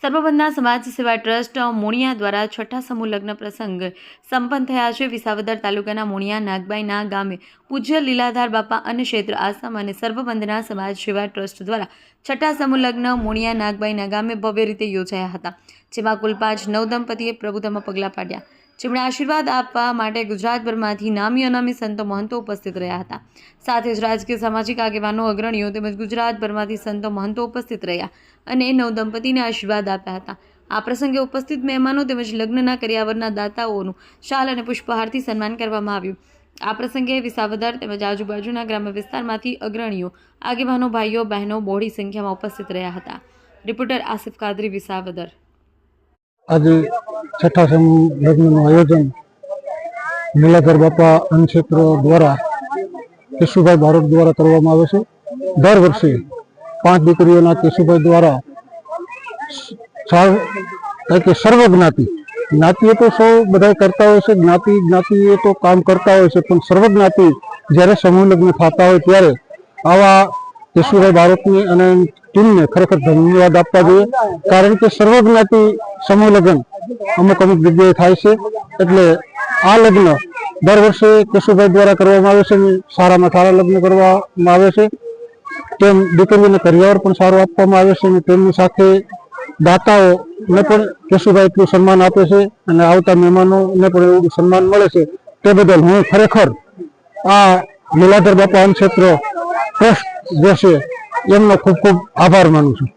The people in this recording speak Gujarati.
સર્વબંધના સમાજ સેવા ટ્રસ્ટ મોણિયા દ્વારા છઠ્ઠા સમૂહ લગ્ન પ્રસંગ સંપન્ન થયા છે। વિસાવદર તાલુકાના મોણિયા નાગબાઈના ગામે પૂજ્ય લીલાધાર બાપા અન્ન ક્ષેત્ર આશ્રમ અને સર્વબંધના સમાજ સેવા ટ્રસ્ટ દ્વારા છઠ્ઠા સમૂહ લગ્ન મોણિયા નાગબાઈના ગામે ભવ્ય રીતે યોજાયા હતા, જેમાં કુલ 5 નવદંપતીએ પ્રભુતામાં પગલાં પાડ્યા, જેમણે આશીર્વાદ આપવા માટે ગુજરાતભરમાંથી નામી અનામી સંતો મહંતો ઉપસ્થિત રહ્યા હતા। સાથે જ રાજકીય સામાજિક આગેવાનો, અગ્રણીઓ તેમજ ગુજરાતભરમાંથી સંતો મહંતો ઉપસ્થિત રહ્યા અને નવદંપતીને આશીર્વાદ આપ્યા હતા। આ પ્રસંગે ઉપસ્થિત મહેમાનો તેમજ લગ્નના કરિયાવરના દાતાઓનું શાલ અને પુષ્પહારથી સન્માન કરવામાં આવ્યું। આ પ્રસંગે વિસાવદર તેમજ આજુબાજુના ગ્રામ્ય વિસ્તારમાંથી અગ્રણીઓ, આગેવાનો, ભાઈઓ બહેનો બહોળી સંખ્યામાં ઉપસ્થિત રહ્યા હતા। રિપોર્ટર આસિફ કાદરી, વિસાવદર। આજે छठा समूह लग्न आयोजन લીલાધર બાપા અન્ન ક્ષેત્ર દ્વારા કેશુભાઈ ભારત દ્વારા કરવામાં આવે છે। દર વર્ષે 5 દીકરીઓના કેશુભાઈ દ્વારા સર્વ જ્ઞાતિઓ તો સૌ બધા કરતા હોય છે, જ્ઞાતિએ તો કામ કરતા હોય છે, પણ સર્વ જ્ઞાતિ જ્યારે સમૂહ લગ્ન થતા હોય ત્યારે આવા કેશુભાઈ ભારતની અને ટીમને ખરેખર ધન્યવાદ આપવા જોઈએ, કારણ કે સર્વ જ્ઞાતિ સમૂહ લગ્ન અમુક જગ્યાએ થાય છે, એટલે આ લગ્ન દર વર્ષે કેશુભાઈ દ્વારા કરવામાં આવે છે। સારામાં સારા લગ્ન કરવામાં આવે છે, તેમ દીકરીઓને કરિયાવર પણ સારું આપવામાં આવે છે અને તેમની સાથે દાતાઓને પણ કેશુભાઈ એટલું સન્માન આપે છે અને આવતા મહેમાનોને પણ એવું સન્માન મળે છે। તે બદલ હું ખરેખર આ લીલાધર બાપા અન્ન ક્ષેત્ર ટ્રસ્ટ જે છે એમનો ખૂબ ખૂબ આભાર માનું છું।